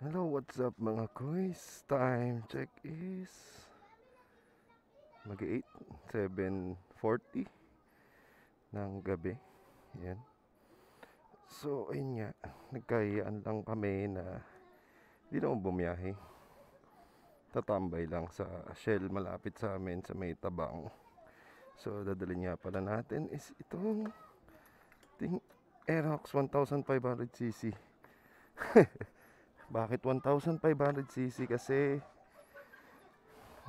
Hello, what's up mga kuys? Time check is mag-8, 7:40 ng gabi. Yan. So, ayun nga, nagkayaan lang kami na di naman bumiyahe. Tatambay lang sa Shell malapit sa amin sa may Tabang. So, dadalhin nga pala natin is itong Aerox 1500cc. Bakit 1500cc? Kasi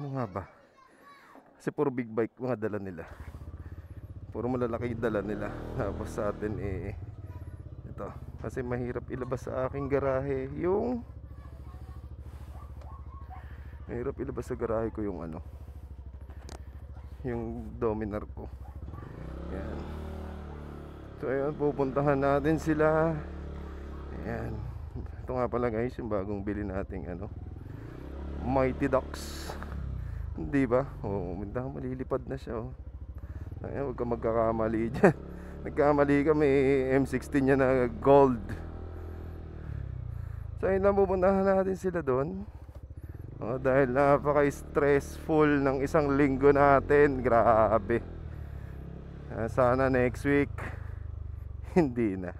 ano nga ba? Kasi puro big bike mga dala nila. Puro malalaki dala nila. Tapos sa atin ito. Kasi mahirap ilabas sa aking garahe yung mahirap ilabas sa garahe ko yung yung Dominar ko. Yan. So ayun, pupuntahan natin sila. Ayan. Ito nga pala guys, yung bagong bili nating Mighty Ducks. Hindi ba? Oo, malilipad na siya oh. Ay, huwag ka magkakamali dyan. Nagkamali ka, may M16 niya na gold. So ayun lang, pupuntahan natin sila doon. Dahil napaka-stressful ng isang linggo natin. Grabe. Sana next week hindi na.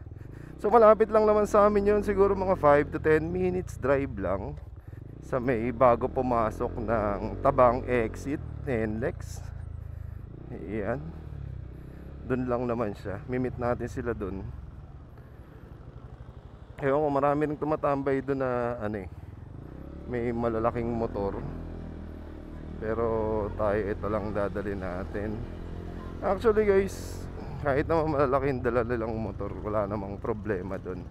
So malapit lang naman sa amin yun. Siguro mga 5 to 10 minutes drive lang. Sa may bago pumasok ng Tabang exit NLEX. Ayan. Doon lang naman siya. Mimit natin sila doon. Ewan ko, marami rin tumatambay doon na may malalaking motor. Pero tayo ito lang dadali natin. Actually guys, kahit naman malalaking dala nilang motor, wala namang problema doon.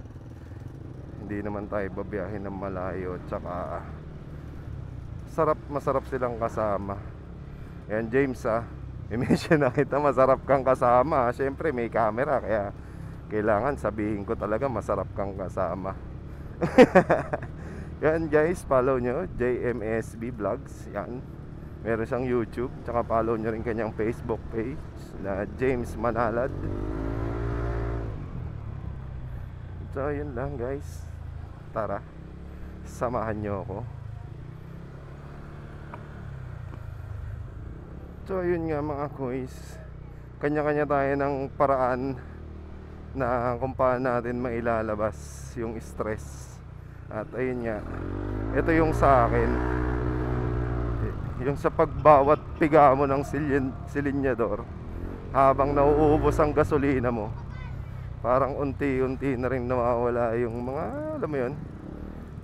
Hindi naman tayo babiyahin ng malayo. Tsaka masarap silang kasama. Yan James i-mention na kita, masarap kang kasama. Siyempre may camera, kaya kailangan sabihin ko talaga masarap kang kasama. Yan guys, follow nyo JMSB Vlogs. Yan, meron siyang YouTube. Tsaka follow nyo rin kanyang Facebook page na James Manalad. So yun lang guys. Tara, samahan nyo ako. So yun nga mga kuys, kanya-kanya tayo ng paraan na kung paano natin mailalabas yung stress. At ayun nga, ito yung sa akin, yung sa pagbawat piga mo ng silinyador habang nauubos ang gasolina mo, parang unti-unti na rin nawawala yung mga, alam mo yun,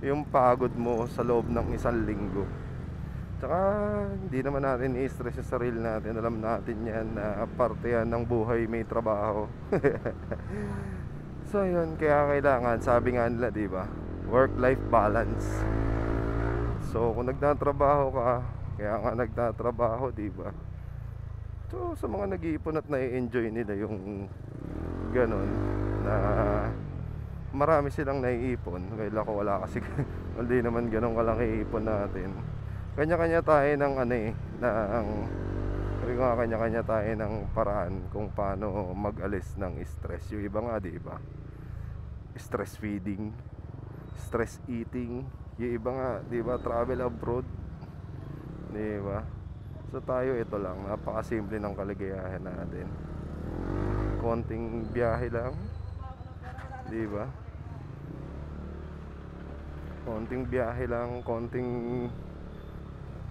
yung pagod mo sa loob ng isang linggo. Tsaka hindi naman natin i-stress sa sarili natin. Alam natin yan na parte yan ng buhay, may trabaho. So yun, kaya kailangan, sabi nga nila diba, work-life balance. So kung nagtatrabaho ka, kaya nga nagtatrabaho diba. So sa mga nag-iipon at nai-enjoy nila yung ganon, na marami silang naiipon. Kaya ako wala kasi hindi naman ganon kalaki ipon natin. Kanya-kanya tayo ng kanya-kanya tayo ng paraan kung paano mag-alis ng stress. Yung iba nga, di ba? Stress feeding, stress eating. Yung iba nga, di ba? Travel abroad. Di ba? So tayo ito lang, napakasimple ng kaligayahan natin. Konting biyahe lang. Di ba? Konting biyahe lang, konting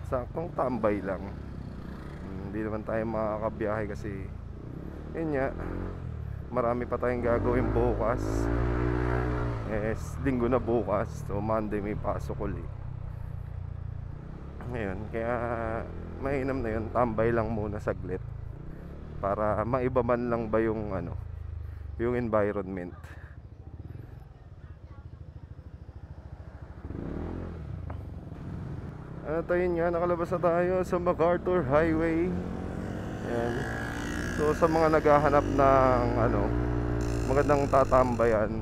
saktong tambay lang. Hindi naman tayo makakabiyahe kasi yun nga, marami pa tayong gagawin bukas. Linggo na bukas, so Monday may pasok ulit. Ngayon, kaya mainam na yun, tambay lang muna saglit para maiba man lang ba yung yung environment. At ayun nga, nakalabas na tayo sa MacArthur Highway. Ayan. So sa mga naghahanap ng magandang tatambayan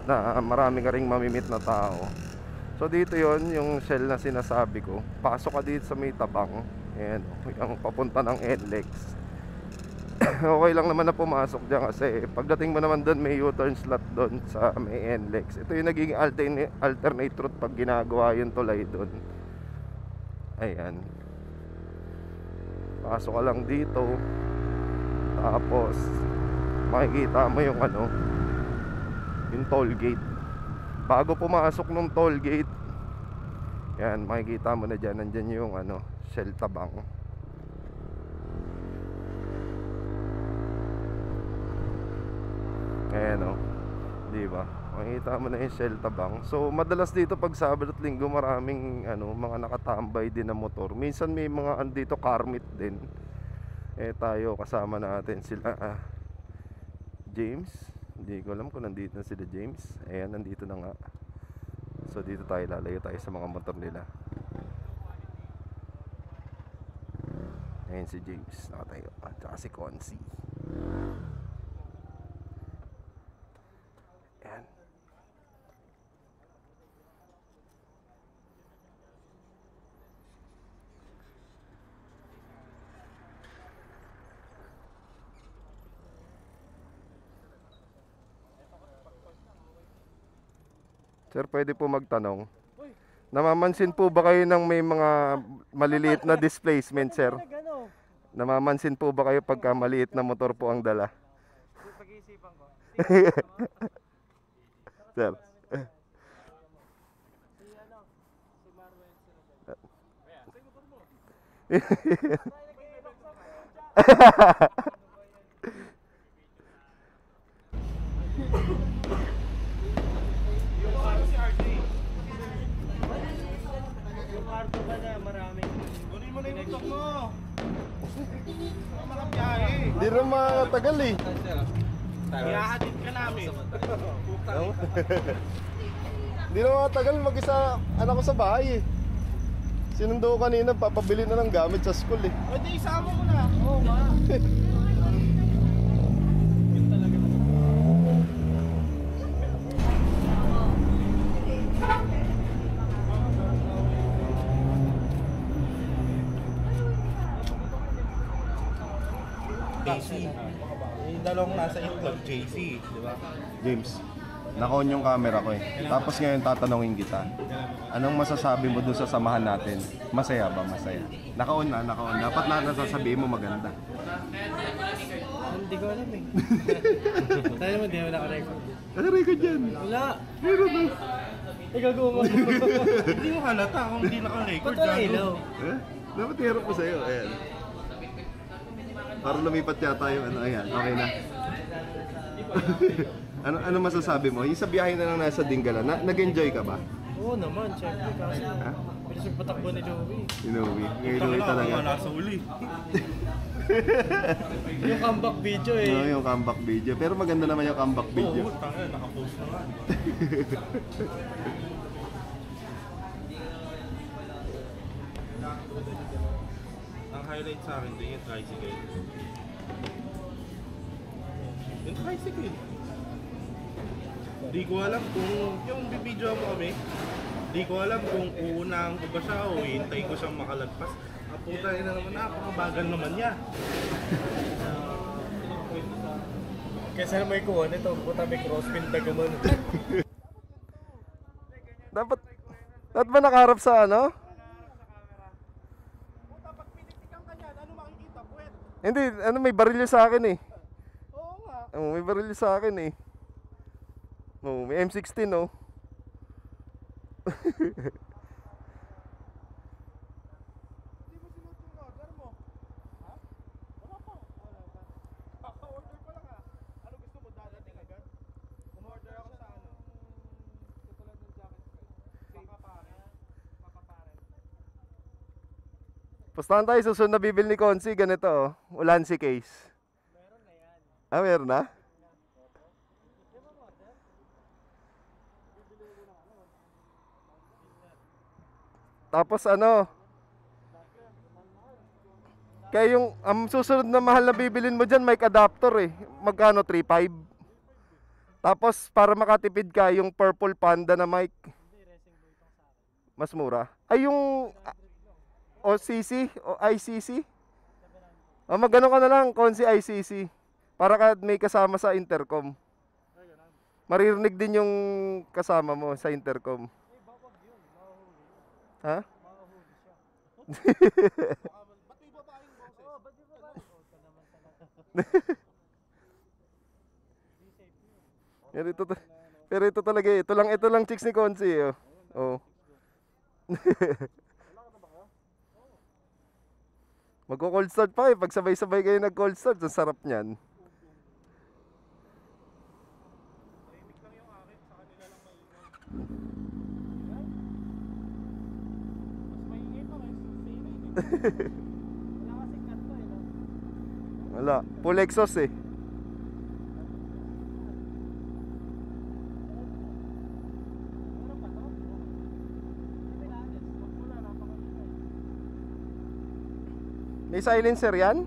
na marami ka ring mamimit na tao, so dito yon yung Shell na sinasabi ko. Pasok ka dito sa may Tabang. Ayan, yung papunta ng NLEX. okay lang naman na pumasok dyan kasi pagdating mo naman doon may U-turn slot doon sa may NLEX. Ito yung naging alternate route pag ginagawa yung tulay doon. Ayan, pasok ka lang dito, tapos makikita mo yung ano, yung toll gate. Bago pumasok ng toll gate, yan, makikita mo na dyan, nandyan yung ano, Shell Tabang. Ayan o, diba? Makikita mo na yung Shell Tabang. So madalas dito pag Sabado at Linggo maraming ano, mga nakatambay din na motor. Minsan may mga andito karmit din. Eh tayo kasama natin sila James. Hindi ko alam kung nandito na sila James. Ayan, nandito na nga. So dito tayo, lalayo tayo sa mga motor nila. Ayan si James, nakatayo. At saka si Concy. Ayan. Sir, pwede po magtanong. Namamansin po ba kayo ng may mga maliliit na displacement, sir? Namamansin po ba kayo pagka maliit na motor po ang dala? Pag-iisipan ko. Sir. Si Marwen sila. Sa motor mo. Yung karo si RJ. Yung karo ba na maraming. Kunin mo na yung utok mo. Mga biyahe. Hindi rin matagal eh. Ihahatid ka namin. Hindi rin matagal, mag-isa anak ko sa bahay eh. Sinundo ko kanina, papabili na ng gamit sa school eh. O di isama mo na. Oo nga. Yun talaga. JC. Yung dalawang nasa itlog, JC, di ba? James, naka-on yung camera ko eh. Tapos ngayon tatanungin kita. Anong masasabi mo dun sa samahan natin? Masaya ba? Masaya. Naka-on na, naka-on. Dapat na nasasabihin mo maganda. Hindi ko alam eh. Tayo naman, di mo naka-record. Naka-record yan. Wala. Meron na. Ikaw gumawa. Hindi mo halata kung hindi naka-record. Ba't wala ilaw? Eh? Dapat hirap ko sa'yo. Ayan. Para lumipat yata yung ano. Ayan, okay na. ano masasabi mo? Yung sa biyahe na lang nasa Dingalan, nag-enjoy ka ba? Oo naman, syempre. Kasi bilis yung patakbo ni Joey. Inuwi. Inuwi talaga. Wala sa uli. Yung comeback video eh. Oo, yung comeback video. Pero maganda naman yung comeback video. Oo, tanga, nakapost na nga. Ang highlight sa akin din yung tricycle. Yung tricycle. Di ko alam kung yung bibidyo mo kami. Di ko alam kung uunahan ko ba siya o hintay ko siyang makalagpas. Ang puta na naman, napakabagal naman niya. Kesa may kuha nito, puta may crosswind na gumano. Dapat ba nakaharap sa ano? Hindi, ano may barilyo sa akin eh. Oo nga. Oh, may barilyo sa akin eh. Oh, may M16 oh. Hindi mo sinuot yung order mo? Ha? Wala pa. Wala pa. Kaka-order pa lang ah. Ano gusto mo, dadating agad? Umorder ako sa ano? Katulad ng jacket ko. Kakapare. Pustahan tayo, susunod na bibili ni Consi, ganito oh. Ulan si case. Meron na yan. Ah, meron na? Tapos ano? Kaya yung susunod na mahal na bibilin mo dyan, mic adapter eh. Magkano? 3.5? Tapos para makatipid ka, yung Purple Panda na mic. Mas mura. Ay yung OCC o ICC? Magano ka na lang, Konsi ICC. Para ka may kasama sa intercom. Ay, ganun. Maririnig din yung kasama mo sa intercom. Eh, bawag yun. Mahuhuli. Ha? Mahuhuli siya. Ba't may babaeng boses? Oo, ba't may babaeng? Oo, ka naman talaga. Hindi safe yun. Pero ito talaga, ito lang chicks ni Konsi. Oh. Oh. Magko-cold start pa pag sabay-sabay kayo nag-cold start, ang sarap niyan. Tahimik lang yung akin, sa kanila lang maingay. Mas maingay pa kayo sa sino eh. Wala kasing kanto eh, no? Wala, full exhaust eh. Meron pa to? Hindi may naalis. Wag mo na, napakalitan. May silencer yan?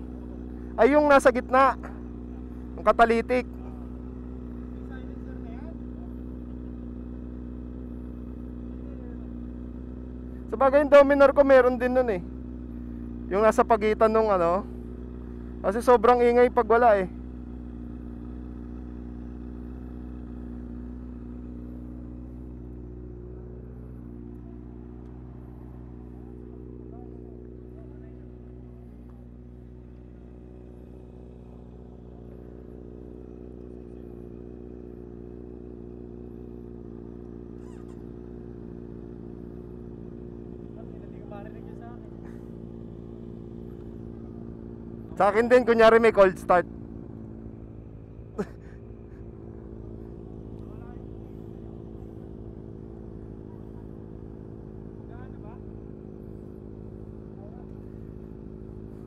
Ay, yung nasa gitna. Yung catalytic. May silencer na yan? Sa bagay yung Dominar ko meron din nun eh. Yung nasa pagitan nung ano. Kasi sobrang ingay pag wala eh. Hindi ko marinig yun sa akin. Sa akin din, kunyari may cold start. Gaano ba?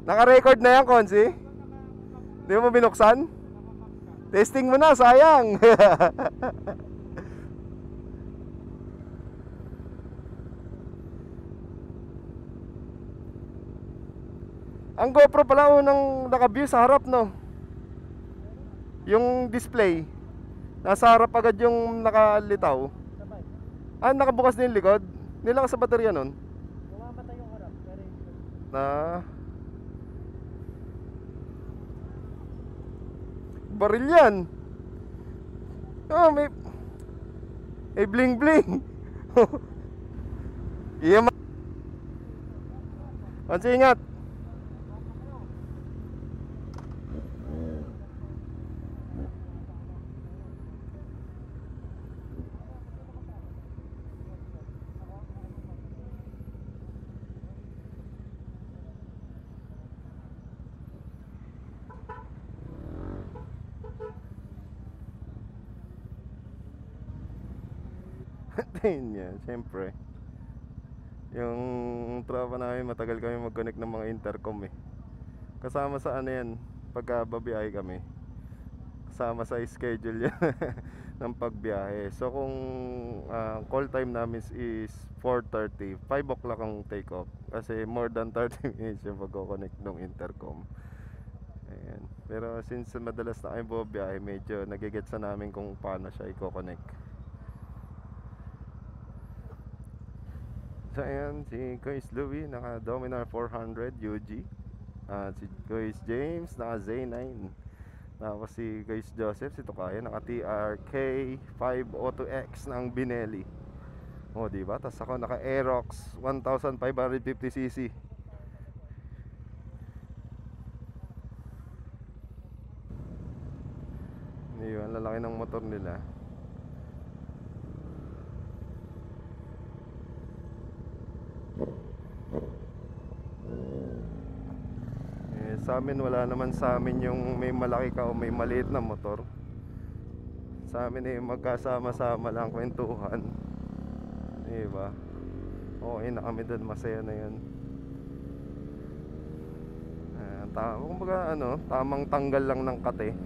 Naka-record na yan, Konsi? Di mo binuksan? Testing mo na, sayang. Ang GoPro pala unang naka-view sa harap, no? Yung display. Nasa harap agad yung nakalitaw. Sabay. Nakabukas din yung likod. Nilakas sa baterya nun. Mamamatay yung harap. Pero yung Na baril yan. May bling bling. Iya ma. Konsi, ingat. Yun yan, syempre. Yung tropa namin, matagal kami mag-connect ng mga intercom eh. Kasama sa ano yan, pagka babiyahe kami. Kasama sa schedule yan ng pagbiyahe. So kung call time namin is 4:30, 5 o'clock ang take off. Kasi more than 30 minutes yung pagko-connect ng intercom. Ayan. Pero since madalas na kami bumiyahe, medyo nagigets na namin kung paano siya i-connect. So ayan, si Kuis Louie naka Dominar 400 UG. Si Kuis James naka Z9. Tapos si Kuis Joseph, si Tokayo naka TRK 502X ng Binelli. O diba? Tapos ako naka Aerox 1550cc. Yun, lalaki ng motor nila. Sa amin wala naman sa amin yung may malaki ka o may maliit na motor. Sa amin magkasama-sama lang kwentuhan. Diba? Okay na kami doon, masaya na yun. Kumbaga tamang tanggal lang ng kate.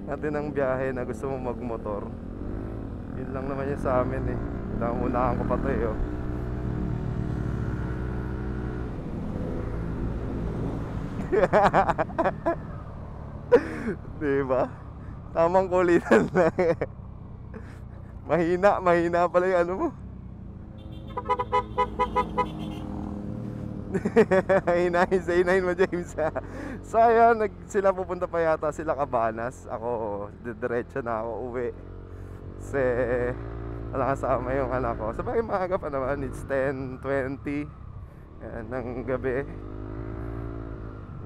Natin ang biyahe na gusto mo magmotor. Yun lang naman yun sa amin eh. Unahan ko pa to eh. Diba? Tamang kulitan lang. Mahina pala yung ano mo. Hinahin mo, James. So ayun, sila pupunta pa yata sila Cabanas. Ako, diretso na ako uwi. Kasi wala kasama yung anak ko. Sabay maaga pa naman, it's 10:20 yan, ng gabi.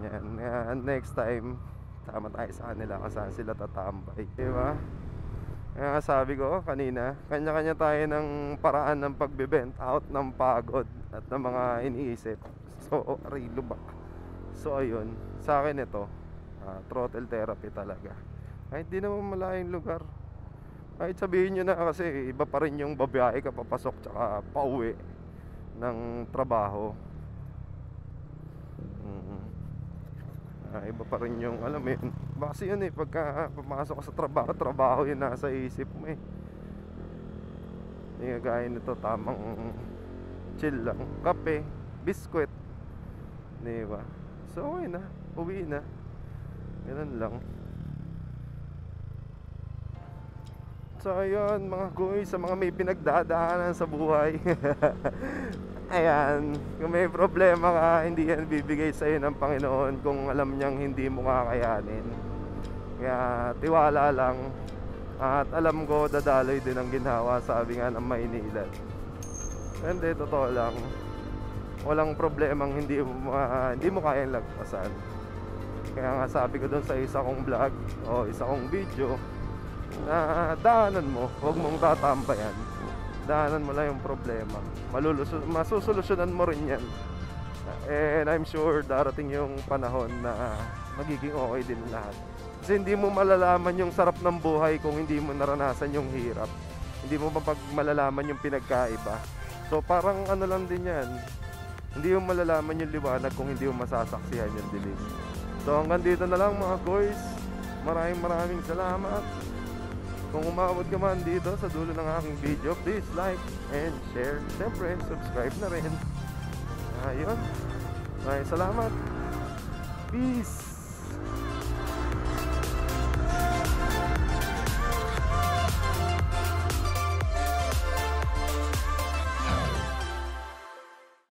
Yan, next time sama tayo sa kanila kung saan sila tatambay, diba? Kaya sabi ko kanina, kanya-kanya tayo ng paraan ng pagbe-vent out ng pagod at ng mga iniisip. So, lubak. So, ayun. Sa akin ito, throttle therapy talaga. Kahit di naman malayong lugar. Kahit sabihin nyo na kasi iba pa rin yung babiyahe ka papasok tsaka pauwi ng trabaho. Iba pa rin yung, alam mo yun, kasi yun pagka pumasok ka sa trabaho yun nasa isip mo yung gaya nito, tamang chill lang, kape, biskwit, diba? So okay na, uwi na, ganun lang. So ayun mga kuy, sa mga may pinagdadaanan sa buhay ayan, kung may problema ka, hindi yan bibigay sa'yo ng Panginoon kung alam niyang hindi mo kakayanin. Kaya tiwala lang. At alam ko dadaloy din ang ginhawa, sabi nga ng Maynilad. Hindi, totoo lang. Walang problemang hindi mo kayang lagpasan. Kaya nga sabi ko doon sa isa kong vlog o isa kong video na daanan mo, huwag mong tatambayan. Daanan mo lang yung problema, masusolusyonan mo rin yan. And I'm sure darating yung panahon na magiging okay din lahat. Kasi hindi mo malalaman yung sarap ng buhay kung hindi mo naranasan yung hirap. Hindi mo malalaman yung pinagkaiba. So parang ano lang din yan, hindi mo malalaman yung liwanag kung hindi mo masasaksihan yung dilim. So hanggang dito na lang mga boys. Maraming salamat. Kung umabot ka man dito sa dulo ng aking video, please like and share. Siyempre, subscribe na rin. Ayun. Maraming salamat. Peace!